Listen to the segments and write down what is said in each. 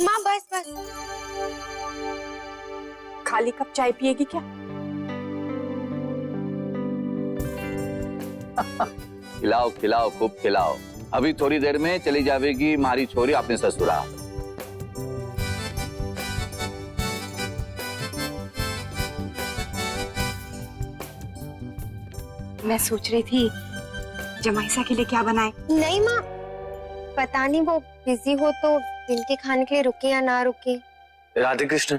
माँ बस बस। खाली कप चाय पिएगी क्या? खिलाओ खिलाओ खूब खिलाओ। अभी थोड़ी देर में चली जाएगी हमारी छोरी अपने ससुराल। मैं सोच रही थी जमाईसा के लिए क्या बनाए। नहीं माँ, पता नहीं वो बिजी हो तो दिन के खाने के लिए रुके या ना रुके। राधे कृष्ण।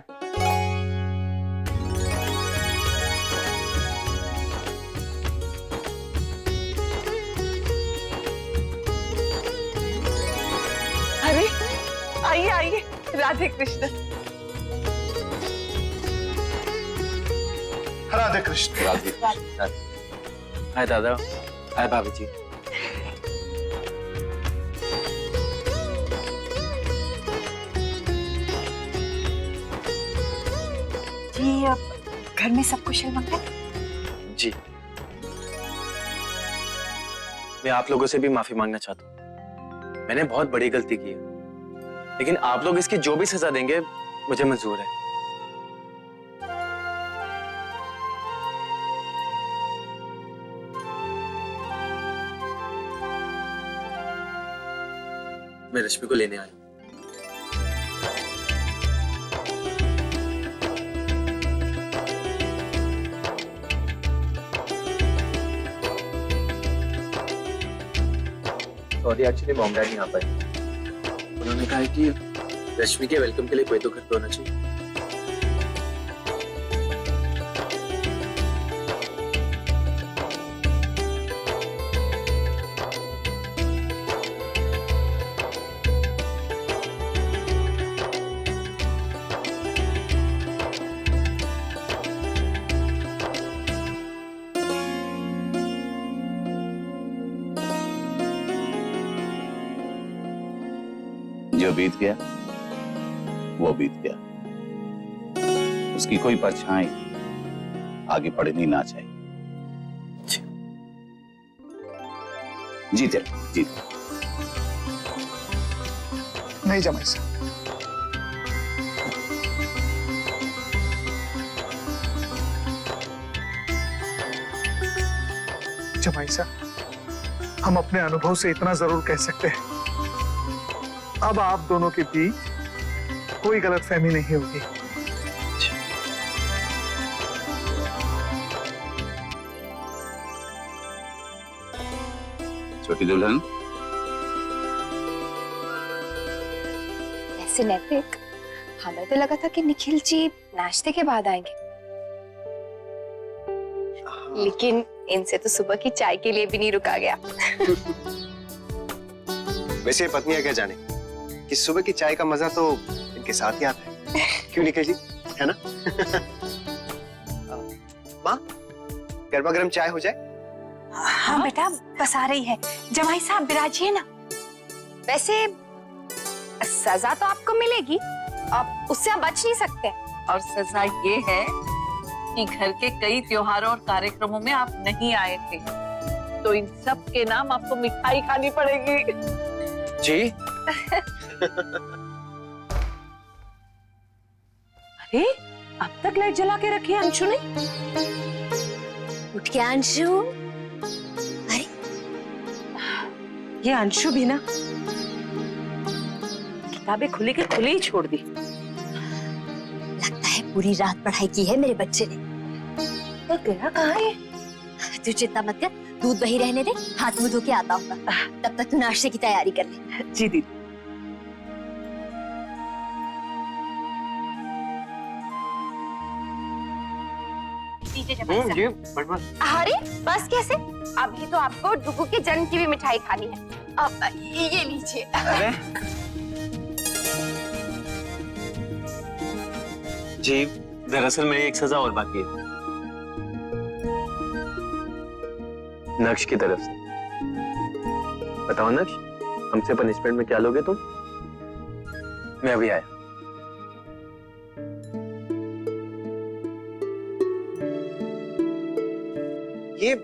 अरे आइए आइए, राधे कृष्ण। राधे कृष्ण। राधे। हाय दादा, हाय भाभी जी। जी अब घर में सब कुशल मंगल? जी, मैं आप लोगों से भी माफी मांगना चाहता हूँ। मैंने बहुत बड़ी गलती की है, लेकिन आप लोग इसकी जो भी सजा देंगे मुझे मंजूर है। मैं रश्मि को लेने आया हूँ। सॉरी, एक्चुअली मॉम डैड नहीं आ पाए। उन्होंने कहा है कि रश्मि के वेलकम के लिए कोई तो घर पे होना चाहिए। जो बीत गया वो बीत गया, उसकी कोई परछाई आगे पड़नी ना चाहिए। जीते जीते। नहीं जमाईसा, जमाईसा, हम अपने अनुभव से इतना जरूर कह सकते हैं, अब आप दोनों के बीच कोई गलतफहमी नहीं होगी। छोटी दुल्हन, ऐसे नैतिक, हमें तो लगा था कि निखिल जी नाश्ते के बाद आएंगे, लेकिन इनसे तो सुबह की चाय के लिए भी नहीं रुका गया। वैसे पत्नियां क्या जाने कि सुबह की चाय का मजा तो इनके साथ ही आता है। क्यों निखिल जी, है ना? माँ, गर्मा गर्म चाय हो जाए? हाँ बेटा, बस आ रही है। जमाई साहब बिराजिए ना। वैसे सजा तो आपको मिलेगी, अब उससे आप बच नहीं सकते। और सजा ये है कि घर के कई त्योहारों और कार्यक्रमों में आप नहीं आए थे, तो इन सब के नाम आपको मिठाई खानी पड़ेगी। जी। अरे अब तक लाइट जला के रखी है अंशु ने। उठ के अंशु। अरे ये अंशु भी ना किताबें खुली के खुली ही छोड़ दी। लगता है पूरी रात पढ़ाई की है मेरे बच्चे ने। तो तेरा कहाँ है? तू चिंता मत कर, दूध वही रहने दे, हाथ मुंह धो के आता हूँ। तब तक तू नाश्ते की तैयारी कर ले। जी दीदी। जी, बस। अरे बस कैसे? अभी तो आपको डुगू के जन्म की भी मिठाई खानी है। अब ये लीजिए। अरे जी, दरअसल मेरी एक सजा और बाकी है, नक्श की तरफ से। बताओ नक्श, हमसे पनिशमेंट में क्या लोगे तुम? मैं अभी आया। ये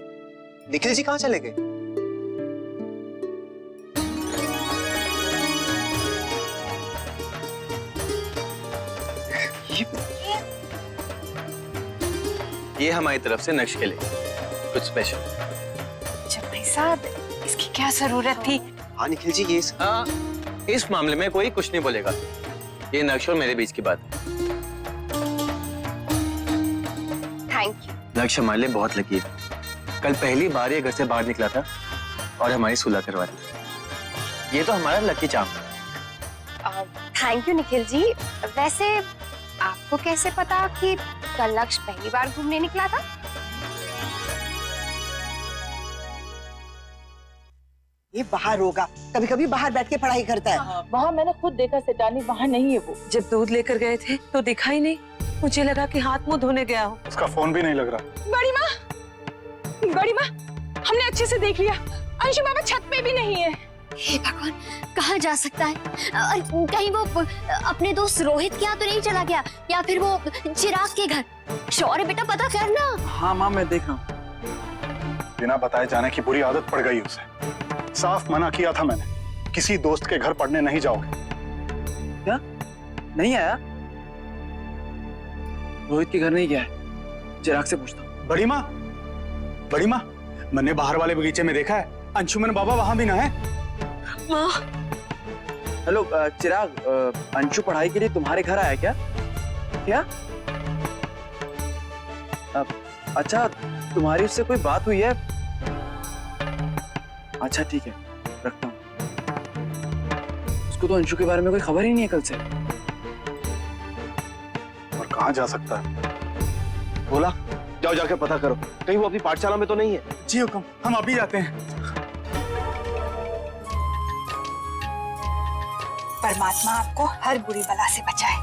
निखिल जी कहाँ चले गए? ये हमारी तरफ से नक्श के लिए कुछ स्पेशल। जमाई साहब, इसकी क्या जरूरत थी? हाँ निखिल जी, ये हाँ, इस मामले में कोई कुछ नहीं बोलेगा। ये नक्श और मेरे बीच की बात है। Thank you. नक्श हमारे लिए बहुत लकी है। कल पहली बार ये घर से बाहर निकला था और हमारी सुलह करवा दी। ये तो हमारा लकी चार्म है। Thank you Nikhil ji. वैसे आपको कैसे पता कि कल लक्ष्य पहली बार घूमने निकला था? ये बाहर होगा, कभी कभी बाहर बैठ के पढ़ाई करता है। वहाँ मैंने खुद देखा सेठानी, वहाँ नहीं है वो। जब दूध लेकर गए थे तो दिखा ही नहीं। मुझे लगा कि हाथ मुंह धोने गया हो। उसका फोन भी नहीं लग रहा। बड़ी माँ, हमने अच्छे से देख लिया, अंशु बाबा छत पे भी नहीं है। हे भगवान, कहाँ जा सकता है? कहीं वो अपने दोस्त रोहित के यहाँ तो नहीं चला गया, या फिर वो चिराग के घर? शौर्य बेटा पता करना। हाँ माँ, मैं देख रहा हूँ। बिना बताए जाने की बुरी आदत पड़ गई उसे। साफ मना किया था मैंने, किसी दोस्त के घर पढ़ने नहीं जाओगे। क्या? नहीं आया? रोहित के घर नहीं गया है, चिराग से पूछता हूँ। बड़ी माँ, मैंने बाहर वाले बगीचे में देखा है, अंशुमन बाबा वहां भी ना है। माँ, हेलो चिराग, अंशु पढ़ाई के लिए तुम्हारे घर आया क्या? क्या? अच्छा, तुम्हारी उससे कोई बात हुई है? अच्छा ठीक है, रखता हूँ। उसको तो अंशु के बारे में कोई खबर ही नहीं है कल से। और कहाँ जा सकता है? बोला जाओ, जाके पता करो, कहीं वो अपनी पाठशाला में तो नहीं है। जी हुक्म, हम अभी जाते हैं। परमात्मा आपको हर बुरी बला से बचाए।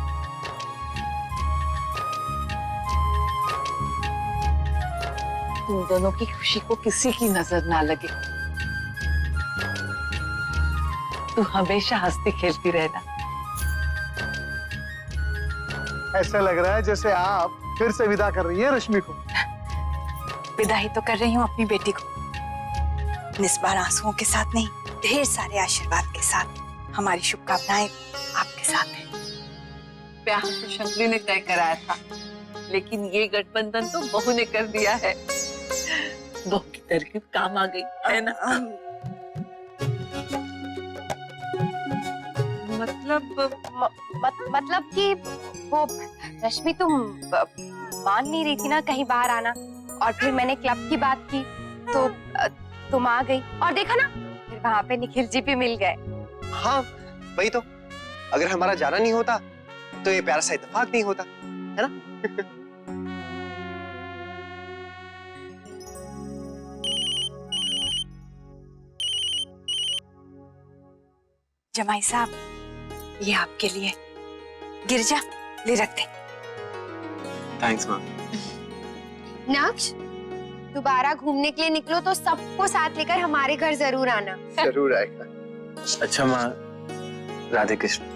तुम दोनों की खुशी को किसी की नजर ना लगे। तू हमेशा हंसती खेलती रहना। ऐसा लग रहा है जैसे आप फिर से विदा कर रही है रश्मि को। विदाई तो कर रही हूँ अपनी बेटी को, निस्बार आंसुओं के साथ नहीं, ढेर सारे आशीर्वाद के साथ। हमारी शुभकामनाएं आपके साथ हैं। प्यार तो शंकरी ने तय कराया था, लेकिन ये गठबंधन तो बहू ने कर दिया है। बहू की तरकीब काम आ गई है ना? मतलब कि वो रश्मि तुम मान नहीं रही थी ना कहीं बाहर आना, और फिर मैंने क्लब की बात की तो तुम आ गई, और देखा ना फिर वहाँ पे निखिल जी भी मिल गए। हाँ वही तो, अगर हमारा जाना नहीं होता तो ये प्यारा सा इत्तेफाक नहीं होता, है ना? जमाई साहब, ये आपके लिए। गिरजा, ले रख दे। थैंक्स माँ। नक्श, दोबारा घूमने के लिए निकलो तो सबको साथ लेकर हमारे घर जरूर आना। जरूर आएगा। अच्छा माँ, राधे कृष्ण।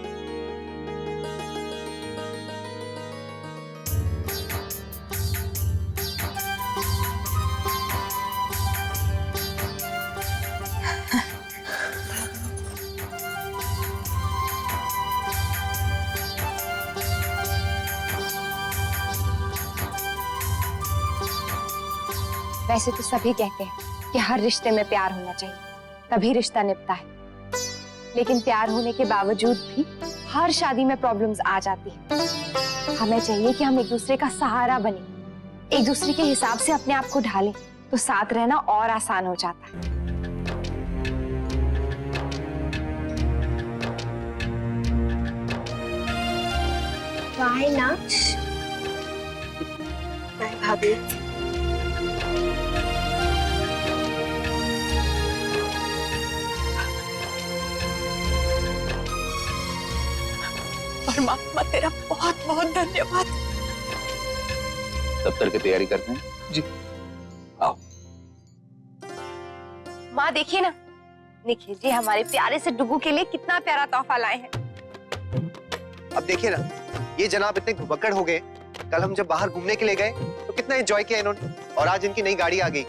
वैसे तो सभी कहते हैं कि हर रिश्ते में प्यार होना चाहिए, तभी रिश्ता निभता है। लेकिन प्यार होने के बावजूद भी हर शादी में प्रॉब्लम्स आ जाती है। हमें चाहिए कि हम एक दूसरे का सहारा बने, एक दूसरे के हिसाब से अपने आप को ढालें, तो साथ रहना और आसान हो जाता है। बाय नक्श। बाय भाभी। परमात्मा तेरा बहुत बहुत धन्यवाद। दफ्तर की तैयारी करते हैं। जी। आओ। माँ देखिए ना, निखिल जी हमारे प्यारे से डुगू के लिए कितना प्यारा तोहफा लाए हैं। अब देखिए ना, ये जनाब इतने घुबक्कड़ हो गए। कल हम जब बाहर घूमने के लिए गए तो कितना एंजॉय किया इन्होंने, और आज इनकी नई गाड़ी आ गई।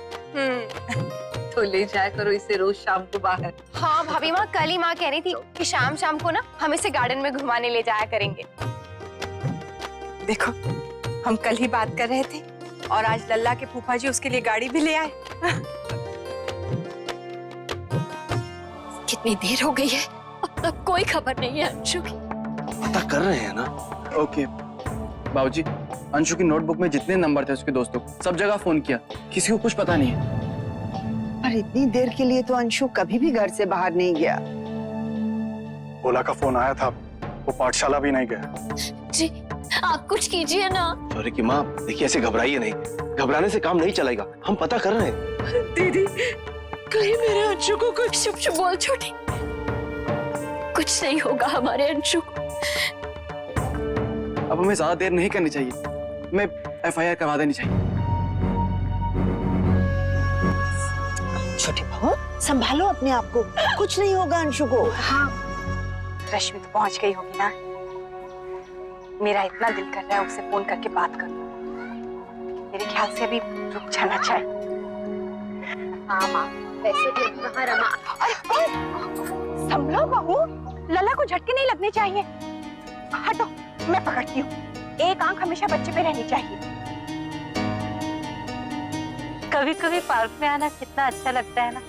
तो ले जाया करो इसे रोज शाम को बाहर। हाँ भाभी माँ, कल ही माँ कह रही थी कि शाम शाम को ना हम इसे गार्डन में घुमाने ले जाया करेंगे। देखो, हम कल ही बात कर रहे थे और आज लल्ला के फूफा जी उसके लिए गाड़ी भी ले आए। कितनी देर हो गई है, अब तक कोई खबर नहीं है अंशु की। पता कर रहे हैं ना। ओके बाबूजी, अंशु की नोटबुक में जितने नंबर थे उसके दोस्तों को सब जगह फोन किया, किसी को कुछ पता नहीं है। पर इतनी देर के लिए तो अंशु कभी भी घर से बाहर नहीं गया। ओला का फोन आया था, वो पाठशाला भी नहीं गया। जी आप कुछ कीजिए ना। सॉरी की माँ, देखिए ऐसे घबराइए नहीं, घबराने से काम नहीं चलेगा, हम पता कर रहे हैं। दीदी कहीं मेरे अंशु को कुछ चुप चुप बोल छोटी, कुछ नहीं होगा हमारे अंशु को। अब हमें ज्यादा देर नहीं करनी चाहिए, हमें FIR करवा देनी चाहिए। छोटे बहू संभालो अपने आप को, कुछ नहीं होगा अंशु को। हाँ रश्मि तो पहुंच गई होगी ना। मेरा इतना दिल कर रहा है उसे फोन करके बात करूं। मेरे ख्याल से अभी रुक जाना चाहिए। हाँ माँ, वैसे भी कहाँ रमा। संभलो बहू, लला को झटके नहीं लगने चाहिए। हटो मैं पकड़ती हूँ। एक आंख हमेशा बच्चे पे रहनी चाहिए। कभी कभी पार्क में आना कितना अच्छा लगता है ना।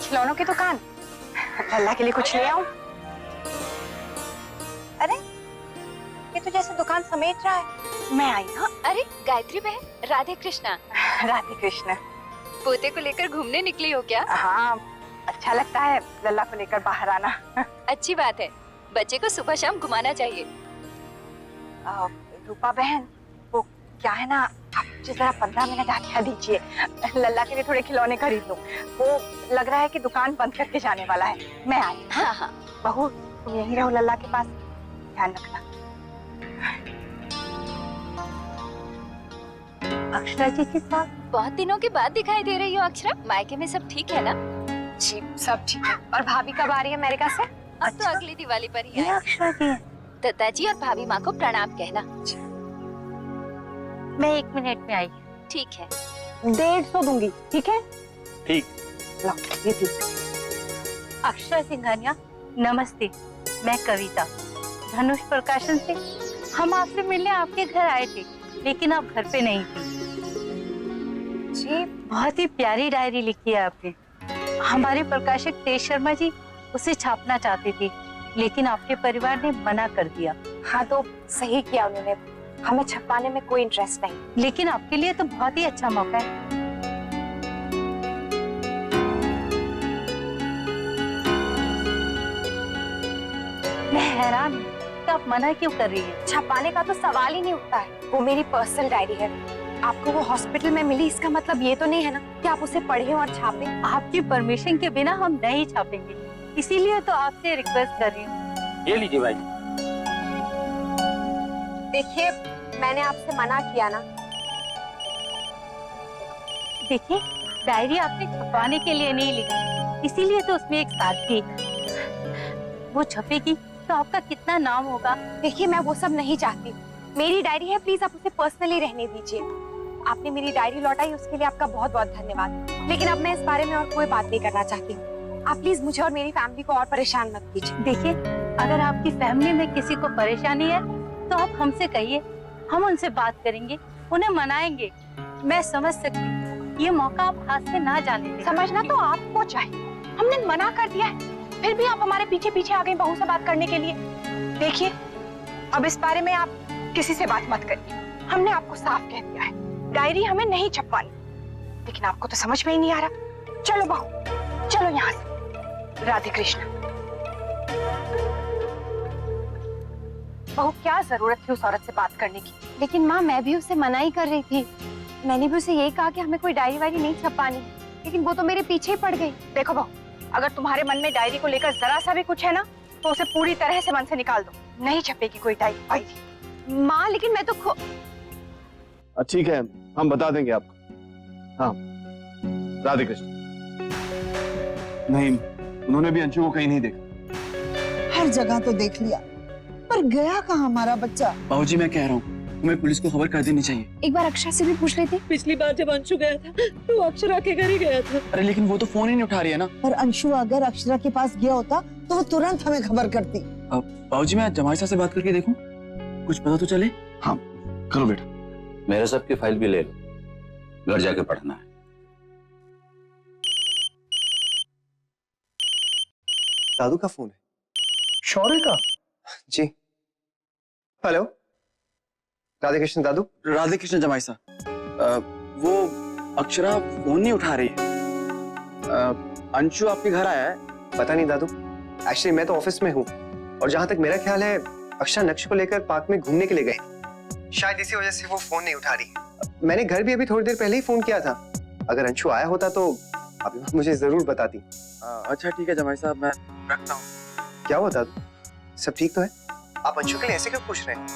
खिलौनों की दुकान, लल्ला के लिए कुछ ले आऊं? अरे ये तो जैसे दुकान समेट रहा है। मैं आई ना। अरे गायत्री बहन, राधे कृष्णा। राधे कृष्ण। पोते को लेकर घूमने निकली हो क्या? हाँ अच्छा लगता है लल्ला को लेकर बाहर आना। अच्छी बात है, बच्चे को सुबह शाम घुमाना चाहिए। रूपा बहन, वो क्या है ना, आप मुझे जरा 15 मिनट आज्ञा दीजिए, लल्ला के लिए थोड़े खिलौने खरीद लूं। वो लग रहा है कि दुकान बंद करके जाने वाला है। मैं आई। हाँ हाँ। बहू तुम यहीं रहो लल्ला के पास, ध्यान रखना। अक्षरा जी के साथ बहुत दिनों के बाद दिखाई दे रही हो अक्षरा। मायके में सब ठीक है ना? जी सब ठीक है। और भाभी कब आ रही है अमेरिका से? अब तो अगली दिवाली पर ही ये आएगी। अक्षरा जी है। दत्ता जी और भाभी माँ को प्रणाम कहना। मैं 1 मिनट में आई। ठीक है। 150 दूंगी, ठीक है? ठीक। लो ये ठीक। अक्षरा सिंघानिया नमस्ते, मैं कविता, धनुष प्रकाशन से। हम आपसे मिलने आपके घर आए थे, लेकिन आप घर पे नहीं थी। जी बहुत ही प्यारी डायरी लिखी है आपने। हमारे प्रकाशक तेज शर्मा जी उसे छापना चाहते थे, लेकिन आपके परिवार ने मना कर दिया। हाँ तो सही किया उन्होंने, हमें छपाने में कोई इंटरेस्ट नहीं। लेकिन आपके लिए तो बहुत ही अच्छा मौका है। मैं हैरान हूँ कि आप मना क्यों कर रही है। छपाने का तो सवाल ही नहीं उठता है, वो मेरी पर्सनल डायरी है। आपको वो हॉस्पिटल में मिली, इसका मतलब ये तो नहीं है ना कि आप उसे पढ़ें और छापें। आपकी परमिशन के बिना हम नहीं छापेंगे, इसीलिए तो आपसे रिक्वेस्ट कर रही हूँ। ये लीजिए भाई। देखिए मैंने आपसे मना किया ना। देखिए डायरी आपने छपवाने के लिए नहीं लिखी, इसीलिए तो उसमें एक सादगी। वो छपेगी तो आपका कितना नाम होगा। देखिए मैं वो सब नहीं चाहती, मेरी डायरी है, प्लीज आप उसे पर्सनली रहने दीजिए। आपने मेरी डायरी लौटाई, उसके लिए आपका बहुत बहुत धन्यवाद। लेकिन अब मैं इस बारे में और कोई बात नहीं करना चाहती हूँ। आप प्लीज मुझे और मेरी फैमिली को और परेशान मत कीजिए। देखिए अगर आपकी फैमिली में किसी को परेशानी है तो आप हमसे कहिए, हम उनसे बात करेंगे, उन्हें मनाएंगे। मैं समझ सकती हूँ, ये मौका आप हाथ से ना जाने दें। समझना तो आपको चाहिए, हमने मना कर दिया है, फिर भी आप हमारे पीछे पीछे आ गई बहू से बात करने के लिए। देखिए अब इस बारे में आप किसी से बात मत करिए, हमने आपको साफ कह दिया है, डायरी हमें नहीं छपवानी। लेकिन आपको तो समझ में ही नहीं आ रहा। चलो बहू चलो यहाँ से। राधे कृष्ण। बहू क्या जरूरत थी उस औरत से बात करने की? लेकिन माँ मैं भी उसे मना ही कर रही थी, मैंने भी उसे यही कहा कि हमें कोई डायरी वायरी नहीं छपानी, लेकिन वो तो मेरे पीछे ही पड़ गई। देखो बहू, अगर तुम्हारे मन में डायरी को लेकर जरा सा भी कुछ है ना, तो उसे पूरी तरह से मन से निकाल दो। नहीं छपेगी कोई डायरी वायरी। माँ लेकिन मैं तो ठीक है, हम बता देंगे आपको। हाँ राधे कृष्ण। नहीं, उन्होंने भी अंशु को कहीं नहीं देखा। हर जगह तो देख लिया, पर गया कहाँ हमारा बच्चा? बाबूजी मैं कह रहा हूँ, हमें पुलिस को खबर कर देनी चाहिए। एक बार अक्षरा से भी पूछ लेते। पिछली बार जब अंशु गया था तो अक्षरा के घर ही गया था। अरे लेकिन वो तो फोन ही नहीं उठा रही है ना। पर अंशु अगर अक्षरा के पास गया होता तो वो तुरंत हमें खबर करती। बाबूजी मैं जमाई साहब से बात करके देखूं, कुछ पता तो चले। हाँ करो बेटा। मेरे सबकी फाइल भी ले लो, घर जाके पढ़ना है। दादू का फोन है। शौर्य का? जी। हेलो, राधे कृष्ण दादू। राधे कृष्ण जमाई साहब, वो अक्षरा फोन नहीं उठा रही है। अंशु आपके घर आया है? पता नहीं दादू, एक्चुअली मैं तो ऑफिस में हूँ और जहां तक मेरा ख्याल है अक्षरा नक्श को लेकर पार्क में घूमने के लिए गई। शायद इसी वजह से वो फोन नहीं उठा रही। मैंने घर भी अभी थोड़ी देर पहले ही फोन किया था। अगर अंशु आया होता तो अभी मुझे जरूर बताती। अच्छा ठीक है जमाई साहब, मैं रखता हूँ। क्या हुआ दादू, सब ठीक तो है? आप अंशु के लिए ऐसे क्यों पूछ रहे हैं?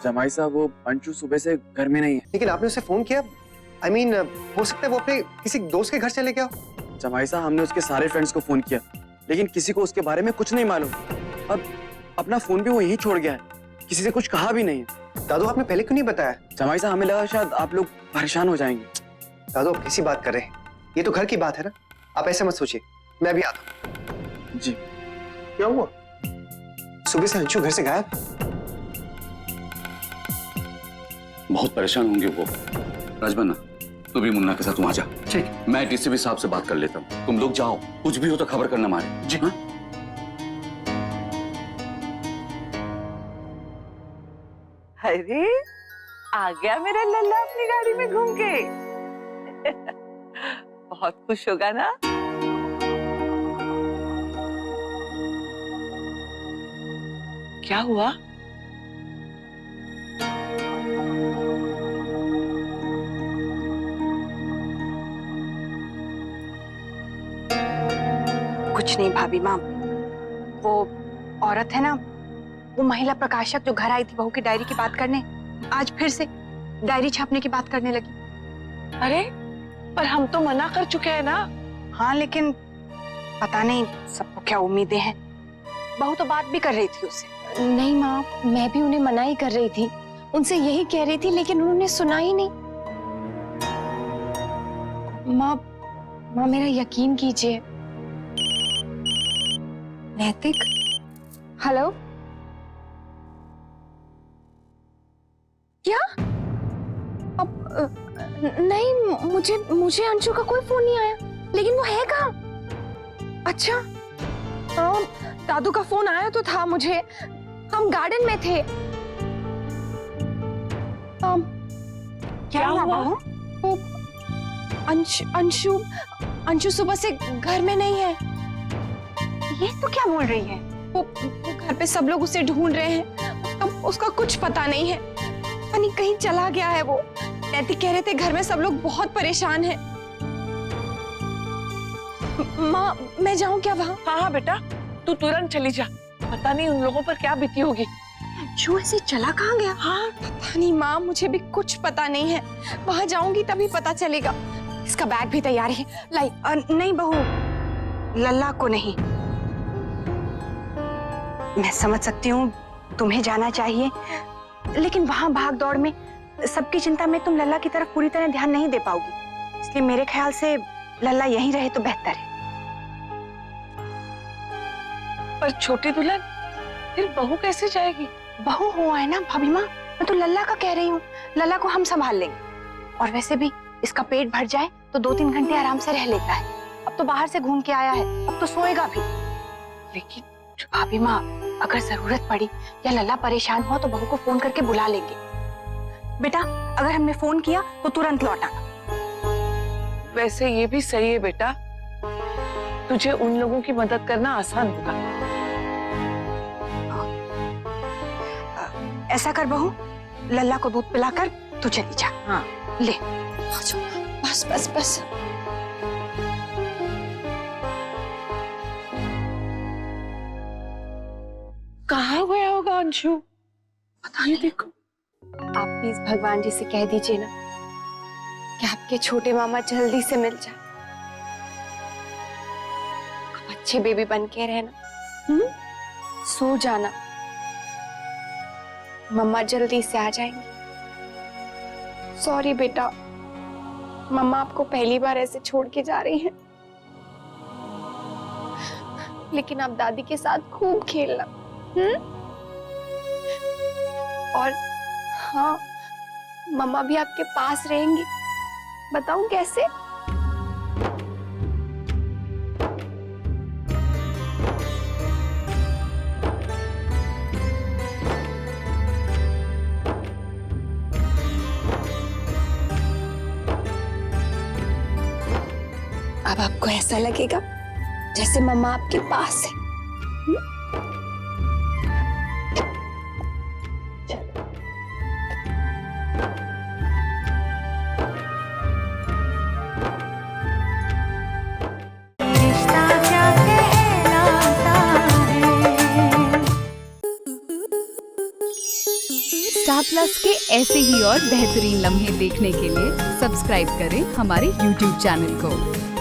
जमाई साहब, वो अंशु सुबह से घर में नहीं है। लेकिन आपने उसे फोन किया? I mean, हो सकता है वो अपने किसी दोस्त के घर चले गया हो। जमाई साहब, हमने उसके सारे फ्रेंड्स को फोन किया, लेकिन किसी को उसके बारे में कुछ नहीं मालूम। अब अपना फोन भी वो यहीं छोड़ गया है, किसी से कुछ कहा भी नहीं है। दादू आपने पहले क्यों नहीं बताया? जमाई साहब, हमें लगा शायद आप लोग परेशान हो जाएंगे। दादू आप किसी बात कर रहे हैं, ये तो घर की बात है ना, आप ऐसे मत सोचिए। मैं अभी आता हूँ। जी। क्या हुआ? सुबह से अंशु घर से गायब। बहुत परेशान होंगे वो। राजबन्ना, तू भी मुन्ना के साथ वहां जा। ठीक। मैं डीसीपी साहब से बात कर लेता हूँ, तुम लोग जाओ, कुछ भी हो तो खबर करना मारे। जी। हाँ? अरे आ गया मेरा लल्ला अपनी गाड़ी में घूम के। बहुत खुश होगा ना? क्या हुआ? कुछ नहीं भाभी माँ, वो औरत है ना, वो महिला प्रकाशक जो घर आई थी बहू की डायरी की बात करने, आज फिर से डायरी छापने की बात करने लगी। अरे पर हम तो मना कर चुके हैं ना। हाँ लेकिन पता नहीं सबको क्या उम्मीदें हैं। बहू तो बात भी कर रही थी उससे। नहीं माँ, मैं भी उन्हें मना ही कर रही थी, उनसे यही कह रही थी, लेकिन उन्होंने सुना ही नहीं। माँ मेरा यकीन कीजिए। नैतिक, हेलो? क्या? अब नहीं, मुझे अंशु का कोई फोन नहीं आया, लेकिन वो है कहाँ? अच्छा, दादू का फोन आया तो था मुझे, हम गार्डन में थे। क्या हुआ बहू? वो अंशु सुबह से घर में नहीं है। ये तो क्या बोल रही है? वो घर पे सब लोग उसे ढूंढ रहे हैं, उसका कुछ पता नहीं है, पता नहीं कहीं चला गया है वो। नैतिक कह रहे थे घर में सब लोग बहुत परेशान हैं। माँ मैं जाऊं क्या वहाँ? हाँ हाँ बेटा, तू तुरंत चली जा, पता नहीं उन लोगों पर क्या बीती होगी। जो ऐसे चला कहाँ गया? हाँ पता नहीं माँ, मुझे भी कुछ पता नहीं है, वहाँ जाऊंगी तभी पता चलेगा। इसका बैग भी तैयार है, लाई। नहीं बहू, लल्ला को नहीं। मैं समझ सकती हूँ तुम्हें जाना चाहिए, लेकिन वहां भाग दौड़ में सबकी चिंता में तुम लल्ला की तरफ पूरी तरह ध्यान नहीं दे पाओगी, इसलिए मेरे ख्याल से लल्ला यहीं रहे तो बेहतर है। पर छोटी दुल्हन, फिर बहू कैसे जाएगी? बहू हुआ है ना भाभी माँ, मैं तो लल्ला का कह रही हूँ, लल्ला को हम संभाल लेंगे। और वैसे भी इसका पेट भर जाए तो 2-3 घंटे आराम से रह लेता है। अब तो बाहर से घूम के आया है, अब तो सोएगा भी। लेकिन भाभी माँ, अगर जरूरत पड़ी या लल्ला परेशान हुआ तो बहू को फोन करके बुला लेंगे। बेटा अगर हमने फोन किया तो तुरंत लौट आना। वैसे ये भी सही है बेटा, तुझे उन लोगों की मदद करना आसान होगा। ऐसा कर बहू, लल्ला को दूध पिलाकर तू चली जा। हाँ ले। बस बस बस। कहाँ गया होगा अंशु? पता नहीं, देखो। आप प्लीज भगवान जी से कह दीजिए ना कि आपके छोटे मामा जल्दी से मिल जाए। आप अच्छे बेबी बन के रहना, सो जाना, मम्मा जल्दी से आ जाएंगी। सॉरी बेटा, मम्मा आपको पहली बार ऐसे छोड़ के जा रही हैं, लेकिन आप दादी के साथ खूब खेलना। और हाँ, मम्मा भी आपके पास रहेंगी, बताऊं कैसे? अब आपको ऐसा लगेगा जैसे मम्मा आपके पास है। स्टार प्लस के ऐसे ही और बेहतरीन लम्हे देखने के लिए सब्सक्राइब करें हमारे YouTube चैनल को।